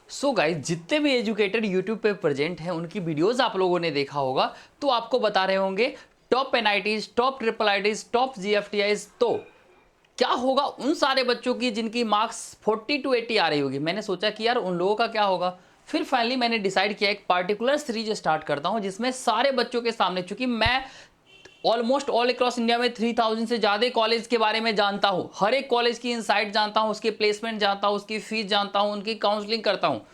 So guys, जितने भी educated YouTube पे प्रेजेंट हैं उनकी वीडियोस आप लोगों ने देखा होगा तो आपको बता रहे होंगे top NITs, top triple ITs, top GFTIs. तो क्या होगा उन सारे बच्चों की जिनकी मार्क्स 40 to 80 आ रही होगी। मैंने सोचा कि यार उन लोगों का क्या होगा। फिर फाइनली मैंने डिसाइड किया एक पार्टिकुलर सीरीज स्टार्ट करता हूं जिसमें सारे बच्चों के सामने, चूंकि मैं ऑलमोस्ट ऑल अक्रॉस इंडिया में 3000 से ज़्यादा कॉलेज के बारे में जानता हूँ, हर एक कॉलेज की इनसाइट जानता हूँ, उसकी प्लेसमेंट जानता हूँ, उसकी फीस जानता हूँ, उनकी काउंसलिंग करता हूँ।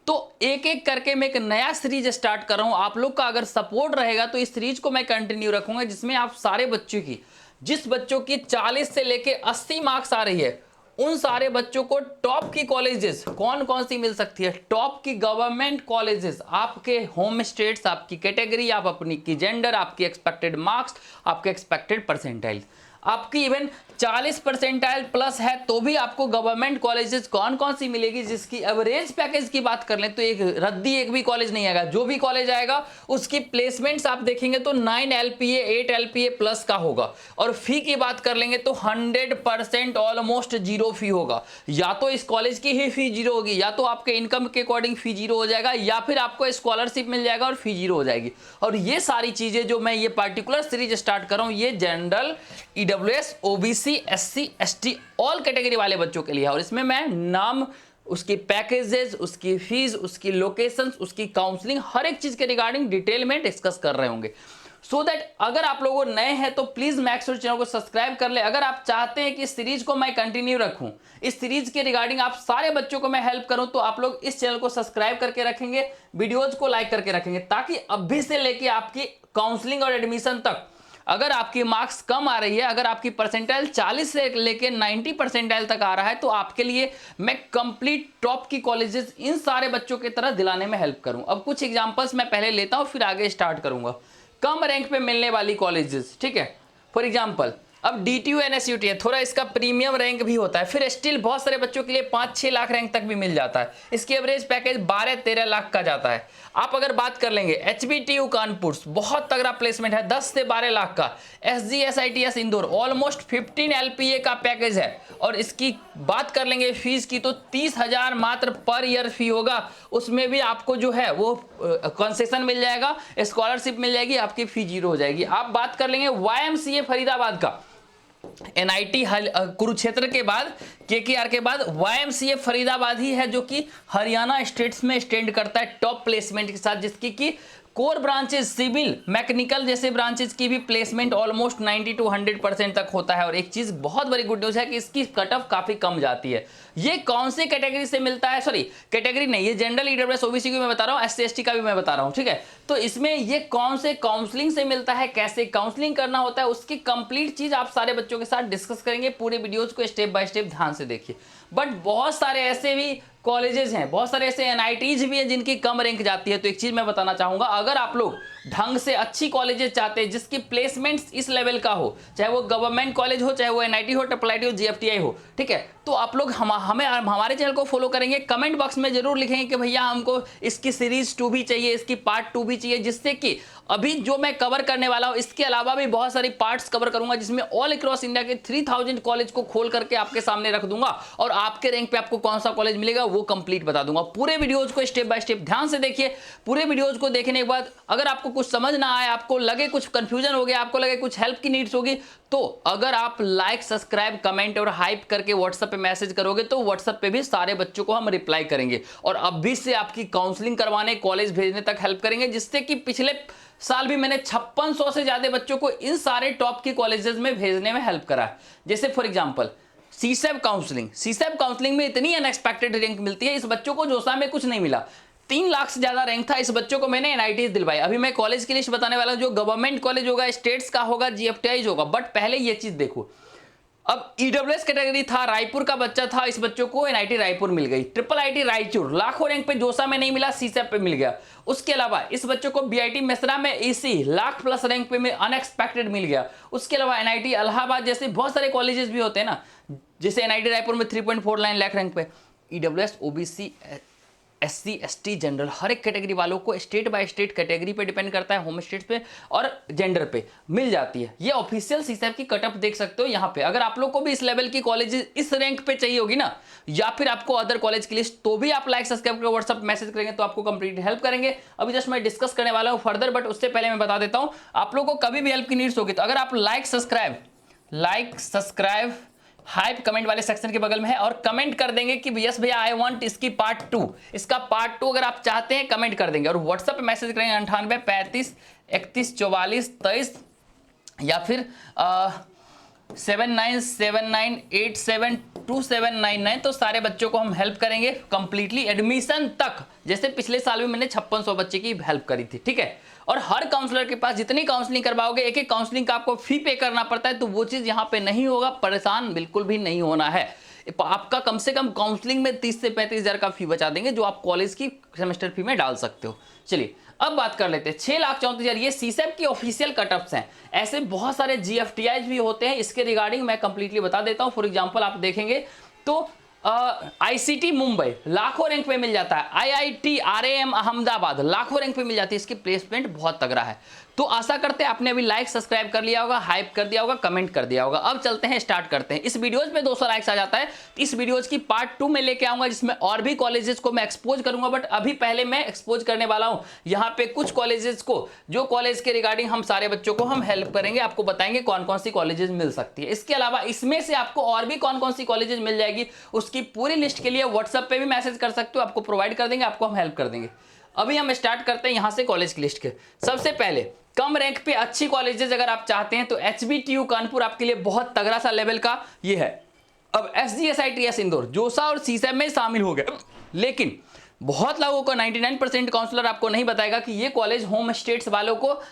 तो एक एक करके मैं एक नया सीरीज स्टार्ट कर रहा हूँ। आप लोग का अगर सपोर्ट रहेगा तो इस सीरीज को मैं कंटिन्यू रखूंगा, जिसमें आप सारे बच्चों की, जिस बच्चों की 40 से लेके 80 मार्क्स आ रही है, उन सारे बच्चों को टॉप की कॉलेजेस कौन कौन सी मिल सकती है, टॉप की गवर्नमेंट कॉलेजेस, आपके होम स्टेट्स, आपकी कैटेगरी, आप अपनी की जेंडर, आपकी एक्सपेक्टेड मार्क्स, आपके एक्सपेक्टेड परसेंटाइल, आपकी इवन 40 परसेंटाइल प्लस है तो भी आपको गवर्नमेंट कॉलेजेस कौन कौन सी मिलेगी। जिसकी एवरेज पैकेज की बात कर लें तो एक रद्दी एक भी कॉलेज नहीं आएगा। जो भी कॉलेज आएगा उसकी प्लेसमेंट्स आप देखेंगे तो 9 LPA 8 LPA प्लस का होगा। और फी की बात कर लेंगे तो 100% ऑलमोस्ट जीरो फी होगा। या तो इस कॉलेज की ही फी जीरो होगी, या तो आपके इनकम के अकॉर्डिंग फी जीरो हो जाएगा, या फिर आपको स्कॉलरशिप मिल जाएगा और फी जीरो हो जाएगी। और ये सारी चीजें जो मैं ये पर्टिकुलर सीरीज स्टार्ट कर रहा हूं, ये general, EWS, OBC, SC, ST all category वाले बच्चों के लिए है। और इसमें मैं नाम, उसकी पैकेजेस, उसकी फीस, उसकी लोकेशंस, उसकी काउंसलिंग, हर एक चीज के रिगार्डिंग डिटेल में डिस्कस कर रहे होंगे। सो दैट अगर आप लोगों नए हैं तो प्लीज मैक्स चैनल को सब्सक्राइब कर ले। अगर आप चाहते हैं कि इस सीरीज को मैं कंटिन्यू रखूं, इस सीरीज के रिगार्डिंग आप सारे बच्चों को मैं हेल्प करूं, तो आप लोग इस चैनल को सब्सक्राइब करके रखेंगे, वीडियोज को लाइक करके रखेंगे, ताकि अभी से लेके आपकी काउंसलिंग और एडमिशन तक अगर आपकी मार्क्स कम आ रही है, अगर आपकी परसेंटाइल 40 से लेके 90 परसेंटाइल तक आ रहा है, तो आपके लिए मैं कंप्लीट टॉप की कॉलेजेस इन सारे बच्चों की तरह दिलाने में हेल्प करूं। अब कुछ एग्जांपल्स मैं पहले लेता हूं, फिर आगे स्टार्ट करूंगा। कम रैंक पे मिलने वाली कॉलेजेस, ठीक है। फॉर एग्जांपल अब DTU NSUT है, थोड़ा इसका प्रीमियम रैंक भी होता है, फिर स्टिल बहुत सारे बच्चों के लिए 5-6 लाख रैंक तक भी मिल जाता है। इसकी एवरेज पैकेज 12-13 लाख का जाता है। आप अगर बात कर लेंगे HBTU कानपुर, बहुत तगड़ा प्लेसमेंट है, 10 से 12 लाख का। SGSITS इंदौर ऑलमोस्ट 15 LPA का पैकेज है। और इसकी बात कर लेंगे फीस की तो 30,000 मात्र पर ईयर फी होगा। उसमें भी आपको जो है वो कंसेशन मिल जाएगा, स्कॉलरशिप मिल जाएगी, आपकी फी जीरो हो जाएगी। आप बात कर लेंगे YMCA फरीदाबाद का, NIT कुरुक्षेत्र के बाद, KKR के बाद YMCA फरीदाबाद ही है, जो कि हरियाणा स्टेट्स में स्टैंड करता है टॉप प्लेसमेंट के साथ, जिसकी की कोर ब्रांचेस, सिविल, मैकेनिकल जैसे ब्रांचेस की भी प्लेसमेंट ऑलमोस्ट 90 to 100% तक होता है। और एक चीज बहुत बड़ी गुड न्यूज है कि इसकी कट ऑफ काफी कम जाती है। ये कौन से कैटेगरी से मिलता है, सॉरी कैटेगरी नहीं, ये जनरल, EWS, OBC को मैं बता रहा हूँ, SC ST का भी मैं बता रहा हूँ, ठीक है। तो इसमें ये कौन से काउंसलिंग से मिलता है, कैसे काउंसलिंग करना होता है, उसकी कंप्लीट चीज आप सारे बच्चों के साथ डिस्कस करेंगे। पूरे वीडियोज को स्टेप बाय स्टेप ध्यान से देखिए। बट बहुत सारे ऐसे भी कॉलेजेस हैं, बहुत सारे ऐसे NITs भी हैं जिनकी कम रैंक जाती है। तो एक चीज मैं बताना चाहूंगा, अगर आप लोग ढंग से अच्छी कॉलेजेस चाहते हैं जिसकी प्लेसमेंट्स इस लेवल का हो, चाहे वो गवर्नमेंट कॉलेज हो, चाहे वो NIT हो, ट्रिपल IIT हो, GFTI हो, ठीक है, तो आप लोग हमें हमारे चैनल को फॉलो करेंगे। कमेंट बॉक्स में जरूर लिखेंगे कि भैया हमको इसकी सीरीज 2 भी चाहिए, इसकी पार्ट 2 भी चाहिए, जिससे कि अभी जो मैं कवर करने वाला हूं इसके अलावा भी बहुत सारी पार्ट्स कवर करूंगा, जिसमें ऑल अक्रॉस इंडिया के 3000 कॉलेज को खोल करके आपके सामने रख दूंगा। और आपके रैंक पे आपको कौन सा कॉलेज मिलेगा वो कंप्लीट बता दूंगा। पूरे वीडियोज को स्टेप बाय स्टेप ध्यान से देखिए। पूरे वीडियोज को देखने के बाद अगर आपको कुछ समझ ना आए, आपको लगे कुछ कंफ्यूजन हो गया, आपको लगे कुछ हेल्प की नीड्स होगी, तो अगर आप लाइक, सब्सक्राइब, कमेंट और हाइप करके व्हाट्सएप पे मैसेज करोगे तो व्हाट्सएप पे भी सारे बच्चों को हम रिप्लाई करेंगे। और अभी से आपकी काउंसलिंग करवाने, कॉलेज भेजने तक हेल्प करेंगे, जिससे कि पिछले साल भी मैंने 5600 से ज्यादा बच्चों को इन सारे टॉप की कॉलेजेस में भेजने में हेल्प करा है। जैसे फॉर एग्जांपल CSAB काउंसलिंग में इतनी अनएक्सपेक्टेड रैंक मिलती है, इस बच्चों को जोसा में कुछ नहीं मिला, 3 लाख से ज्यादा रैंक था, इस बच्चों को मैंने NITs दिलवाई। अभी मैं कॉलेज की लिस्ट बताने वाला हूं, जो गवर्नमेंट कॉलेज होगा, स्टेट्स का होगा, GFTI होगा। बट पहले ये चीज देखो, अब EWS कैटेगरी था, रायपुर का बच्चा था, इस बच्चों को NIT रायपुर मिल गई, ट्रिपल IIT रायचूर लाखों रैंक पे जोसा में नहीं मिला, CSAB पे मिल गया। उसके अलावा इस बच्चों को BIT मेसरा में EC लाख प्लस रैंक पे में अनएक्सपेक्टेड मिल गया। उसके अलावा NIT इलाहाबाद जैसे बहुत सारे कॉलेजेस भी होते हैं ना, जैसे NIT रायपुर में 3.49 लाख रैंक पे, EWS, OBC, SC ST general, हर एक कैटेगरी वालों को स्टेट बाय स्टेट कैटेगरी पे डिपेंड करता है, होम स्टेट पे और जेंडर पे मिल जाती है। ये ऑफिशियल सीसैप की कटअप देख सकते हो यहाँ पे। अगर आप लोग को भी इस लेवल की कॉलेज इस रैंक पे चाहिए होगी ना, या फिर आपको अदर कॉलेज की लिस्ट, तो भी आप लाइक सब्सक्राइब करके व्हाट्सएप मैसेज करेंगे तो आपको कंप्लीट हेल्प करेंगे। अभी जस्ट मैं डिस्कस करने वाला हूँ फर्दर, बट उससे पहले मैं बता देता हूँ आप लोगों को कभी भी हेल्प की नीड्स होगी तो अगर आप लाइक सब्सक्राइब हाइप कमेंट वाले सेक्शन के बगल में है और कमेंट कर देंगे कि यस भैया आई वांट इसकी पार्ट 2, इसका पार्ट 2 अगर आप चाहते हैं कमेंट कर देंगे और व्हाट्सएप पे मैसेज करेंगे 98 35 31 44 23 या फिर 7979872799 तो सारे बच्चों को हम हेल्प करेंगे कंप्लीटली एडमिशन तक। जैसे पिछले साल भी मैंने 5600 बच्चे की हेल्प करी थी, ठीक है। और हर काउंसलर के पास जितनी काउंसलिंग करवाओगे, एक एक काउंसलिंग का आपको फी पे करना पड़ता है, तो वो चीज़ यहाँ पे नहीं होगा। परेशान बिल्कुल भी नहीं होना है। आपका कम से कम काउंसलिंग में 30 से 35 हज़ार का फी बचा देंगे, जो आप कॉलेज की सेमेस्टर फी में डाल सकते हो। चलिए अब बात कर लेते हैं 6,34,000 ये सीसैप की ऑफिशियल कटअप्स हैं। ऐसे बहुत सारे GFTIs भी होते हैं, इसके रिगार्डिंग मैं कंप्लीटली बता देता हूं। फॉर एग्जांपल आप देखेंगे तो ICT मुंबई लाखों रैंक पे मिल जाता है, IIT RAM अहमदाबाद लाखों रैंक पे मिल जाती है, इसकी प्लेसमेंट बहुत तगड़ा है। तो आशा करते हैं आपने अभी लाइक सब्सक्राइब कर लिया होगा, हाइप कर दिया होगा, कमेंट कर दिया होगा। अब चलते हैं, स्टार्ट करते हैं। इस वीडियोज में 200 लाइक्स आ जाता है तो इस वीडियोज की पार्ट 2 में लेके आऊंगा, जिसमें और भी कॉलेजेस को मैं एक्सपोज करूंगा। बट अभी पहले मैं एक्सपोज करने वाला हूं यहाँ पे कुछ कॉलेजेस को, जो कॉलेज के रिगार्डिंग हम सारे बच्चों को हम हेल्प करेंगे, आपको बताएंगे कौन कौन सी कॉलेजेस मिल सकती है। इसके अलावा इसमें से आपको और भी कौन कौन सी कॉलेजेस मिल जाएगी उसकी पूरी लिस्ट के लिए व्हाट्सएप पे भी मैसेज कर सकते हो, आपको प्रोवाइड कर देंगे, आपको हम हेल्प कर देंगे। अभी हम स्टार्ट करते हैं यहाँ से कॉलेज की लिस्ट के। सबसे पहले कम रैंक पे अच्छी कॉलेजेस अगर आप चाहते हैं तो HBTU कानपुर आपके लिए बहुत तगड़ा सा लेवल का ये है। अब SGSITS इंदौर जोसा और सीसैप में शामिल हो गया, लेकिन बहुत लोगों को 99% काउंसलर आपको नहीं बताएगा कि ये कॉलेज होम स्टेट्स वालों को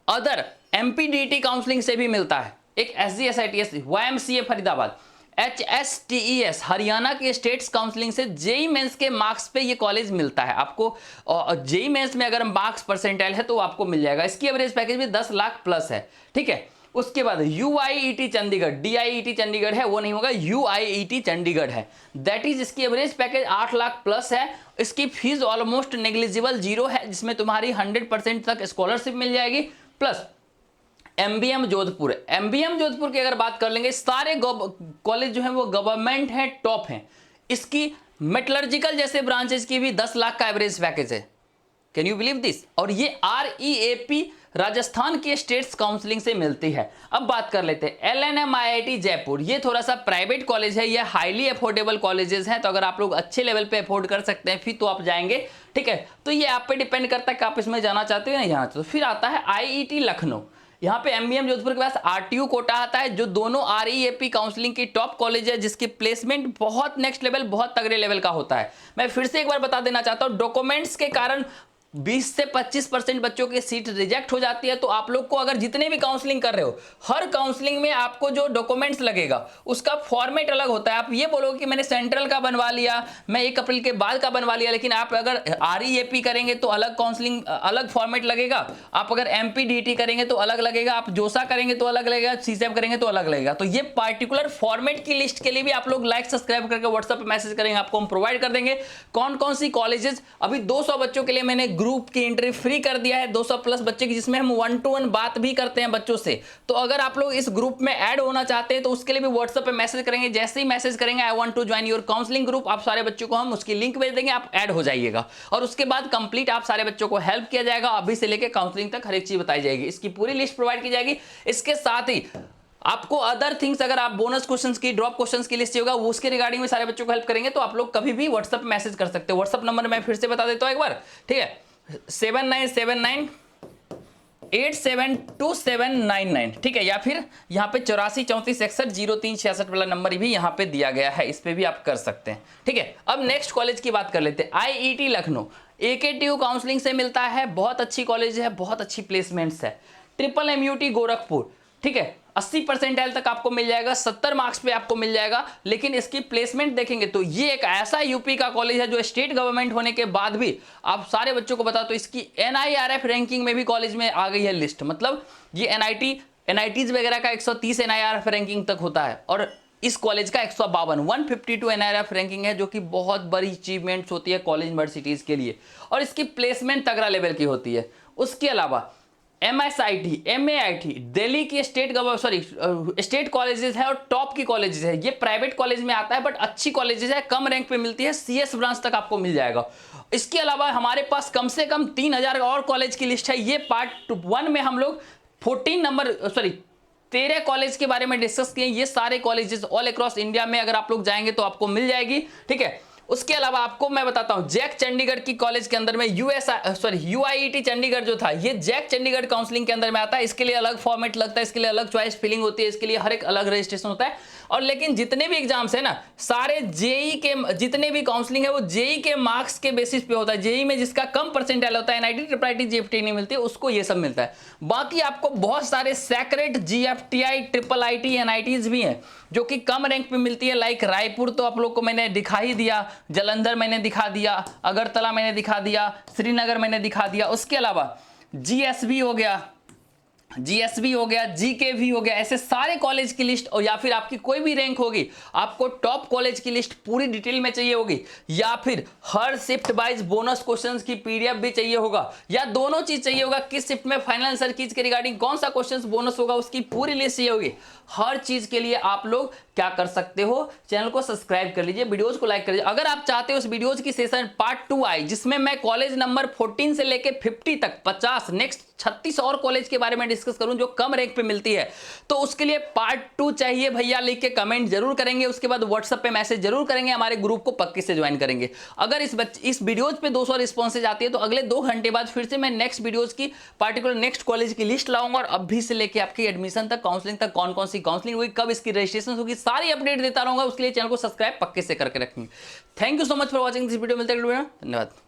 अदर MPDT काउंसलिंग से भी मिलता है। एक SGSITS YMCA Faridabad, HSTES Haryana के स्टेट्स काउंसलिंग से JEE मेंस के मार्क्स पे ये कॉलेज मिलता है आपको। JEE मेंस में अगर मार्क्स परसेंटाइल है तो आपको मिल जाएगा। इसकी एवरेज पैकेज भी 10 लाख प्लस है, ठीक है। उसके बाद UIET चंडीगढ़, DIET चंडीगढ़ है वो नहीं होगा, UIET चंडीगढ़ है, दैट इज इसकी एवरेज पैकेज 8 लाख प्लस है। इसकी फीस ऑलमोस्ट नेग्लिजिबल 0 है, जिसमें तुम्हारी 100% तक स्कॉलरशिप मिल जाएगी। Plus MBM Jodhpur, MBM Jodhpur की अगर बात कर लेंगे, सारे कॉलेज जो है वो गवर्नमेंट है, टॉप हैं। इसकी मेटलर्जिकल जैसे ब्रांचेस की भी 10 लाख का एवरेज पैकेज है। Can you believe this? और ये REAP राजस्थान के स्टेट्स काउंसलिंग से मिलती है। अब बात कर लेते हैं LNM IIT जयपुर, ये थोड़ा सा प्राइवेट कॉलेज है, ये हाईली अफोर्डेबल कॉलेजेस हैं, तो अगर आप लोग अच्छे लेवल पे अफोर्ड कर सकते हैं फिर तो आप जाएंगे, ठीक है। तो ये आप पे डिपेंड करता है कि आप इसमें जाना चाहते हो या नहीं जाना चाहते हो। फिर आता है IET लखनऊ, यहाँ पे MBM जोधपुर के पास RTU कोटा आता है, जो दोनों REAP काउंसलिंग की टॉप कॉलेज है, जिसकी प्लेसमेंट बहुत नेक्स्ट लेवल, बहुत तगड़े लेवल का होता है। मैं फिर से एक बार बता देना चाहता हूँ, डॉक्यूमेंट्स के कारण 20 से 25% बच्चों की सीट रिजेक्ट हो जाती है। तो आप लोग को अगर जितने भी काउंसलिंग कर रहे हो, हर काउंसलिंग में आपको जो डॉक्यूमेंट्स लगेगा उसका फॉर्मेट अलग होता है। आप ये बोलोगे कि मैंने सेंट्रल का बनवा लिया, मैं 1 अप्रैल के बाद का बनवा लिया, लेकिन आप अगर REAP करेंगे तो अलग काउंसलिंग अलग फॉर्मेट लगेगा, आप अगर MPDT करेंगे तो अलग लगेगा, आप जोसा करेंगे तो अलग लगेगा, सीसैप करेंगे तो अलग लगेगा। तो ये पार्टिकुलर फॉर्मेट की लिस्ट के लिए भी आप लोग लाइक सब्सक्राइब करके व्हाट्सएप पे मैसेज करेंगे, आपको हम प्रोवाइड कर देंगे कौन कौन सी कॉलेजेस। अभी 200 बच्चों के लिए मैंने ग्रुप की एंट्री फ्री कर दिया है, 200 प्लस बच्चे की, जिसमें हम 1-to-1 बात भी करते हैं बच्चों से। तो अगर आप लोग इस ग्रुप में ऐड होना चाहते हैं तो उसके लिए भी व्हाट्सएप पे मैसेज करेंगे, जैसे ही मैसेज करेंगे I want to join your counselling group, आप सारे बच्चों को हम उसकी लिंक भेज देंगे, आप ऐड हो जाइएगा। और उसके बाद कंप्लीट आप सारे बच्चों को हेल्प किया जाएगा, अभी से लेकर काउंसलिंग तक हर एक चीज बताई जाएगी, इसकी पूरी लिस्ट प्रोवाइड की जाएगी। इसके साथ ही आपको अदर थिंग्स, अगर आप बोनस क्वेश्चंस की, ड्रॉप क्वेश्चंस की लिस्ट होगा वो उसके रिगार्डिंग में सारे बच्चों को हेल्प करेंगे। तो आप लोग कभी भी व्हाट्सएप पे मैसेज कर सकते हो। व्हाट्सएप नंबर मैं फिर से बता देता हूं एक बार, ठीक है, 7979872799, ठीक है, या फिर यहाँ पे 8434610366 वाला नंबर भी यहाँ पे दिया गया है, इस पे भी आप कर सकते हैं, ठीक है। अब नेक्स्ट कॉलेज की बात कर लेते हैं, IET लखनऊ, AKTU काउंसलिंग से मिलता है, बहुत अच्छी कॉलेज है, बहुत अच्छी प्लेसमेंट्स है। MMUT गोरखपुर, ठीक है, 80% तक आपको मिल जाएगा, 70 मार्क्स पे आपको मिल जाएगा। लेकिन इसकी प्लेसमेंट देखेंगे तो ये एक ऐसा यूपी का कॉलेज है जो स्टेट गवर्नमेंट होने के बाद भी आप सारे बच्चों को बता, तो इसकी NIRF रैंकिंग में भी कॉलेज में आ गई है लिस्ट। मतलब ये NITs वगैरह का 130 NIRF रैंकिंग तक होता है, और इस कॉलेज का 152 152 NIRF रैंकिंग है, जो कि बहुत बड़ी अचीवमेंट्स होती है कॉलेज यूनिवर्सिटीज के लिए, और इसकी प्लेसमेंट तगड़ा लेवल की होती है। उसके अलावा MSIT, MAIT दिल्ली की स्टेट कॉलेजेस है और टॉप की कॉलेजेस है। ये प्राइवेट कॉलेज में आता है बट अच्छी कॉलेजेस है, कम रैंक पे मिलती है, CS ब्रांच तक आपको मिल जाएगा। इसके अलावा हमारे पास कम से कम 3000 और कॉलेज की लिस्ट है। ये पार्ट 1 में हम लोग 13 कॉलेज के बारे में डिस्कस किए। ये सारे कॉलेजेस ऑल अक्रॉस इंडिया में अगर आप लोग जाएंगे तो आपको मिल जाएगी, ठीक है। उसके अलावा आपको मैं बताता हूं, जैक चंडीगढ़ की कॉलेज के अंदर में UIET चंडीगढ़ जो था, ये जैक चंडीगढ़ काउंसलिंग के अंदर में आता है। इसके लिए अलग फॉर्मेट लगता है, इसके लिए अलग चॉइस फिलिंग होती है, इसके लिए हर एक अलग रजिस्ट्रेशन होता है। और लेकिन जितने भी एग्जाम्स है ना, सारे जेई के जितने भी काउंसलिंग है वो जेई के मार्क्स के बेसिस पे होता है। जेई में जिसका कम परसेंटाइल होता है, NIT, IIT, GFT नहीं मिलती, उसको ये सब मिलता है। बाकी आपको बहुत सारे सेक्रेट GFTI, IIIT, NITs भी हैं जो कि कम रैंक पे मिलती है। लाइक रायपुर तो आप लोग को मैंने दिखा ही दिया, जालंधर मैंने दिखा दिया, अगरतला मैंने दिखा दिया, श्रीनगर मैंने दिखा दिया। उसके अलावा GSB हो गया, GK भी हो गया। ऐसे सारे कॉलेज की लिस्ट, और या फिर आपकी कोई भी रैंक होगी, आपको टॉप कॉलेज की लिस्ट पूरी डिटेल में चाहिए होगी, या फिर हर शिफ्ट वाइज बोनस क्वेश्चंस की PDF भी चाहिए होगा, या दोनों चीज चाहिए होगा, किस शिफ्ट में फाइनल आंसर कीज के रिगार्डिंग कौन सा क्वेश्चंस बोनस होगा, उसकी पूरी लिस्ट चाहिए होगी। हर चीज के लिए आप लोग क्या कर सकते हो, चैनल को सब्सक्राइब कर लीजिए, वीडियोज को लाइक कर लीजिए। अगर आप चाहते हो उस वीडियोज की सेशन पार्ट 2 आए, जिसमें मैं कॉलेज नंबर 14 से लेके 50 तक 50 नेक्स्ट 36 और कॉलेज के बारे में डिस्कस करूं जो कम रैंक पे मिलती है, तो उसके लिए पार्ट 2 चाहिए भैया, लिख के कमेंट जरूर करेंगे। उसके बाद व्हाट्सएप पे मैसेज जरूर करेंगे, हमारे ग्रुप को पक्के से ज्वाइन करेंगे। अगर इस वीडियोज पे 200 रिस्पॉन्सेज आती है तो अगले 2 घंटे बाद फिर से मैं नेक्स्ट वीडियोज की पार्टिकुलर नेक्स्ट कॉलेज की लिस्ट लाऊंगा, और अभी से लेके आपकी एडमिशन तक, काउंसलिंग तक, कौन कौन सी काउंसलिंग हुई, कब इसकी रजिस्ट्रेशन होगी, सारी अपडेट देता रहूंगा। उसके लिए चैनल को सब्सक्राइब पक्के से करके रखेंगे। Thank you so much for watching this video. मिलते हैं, धन्यवाद।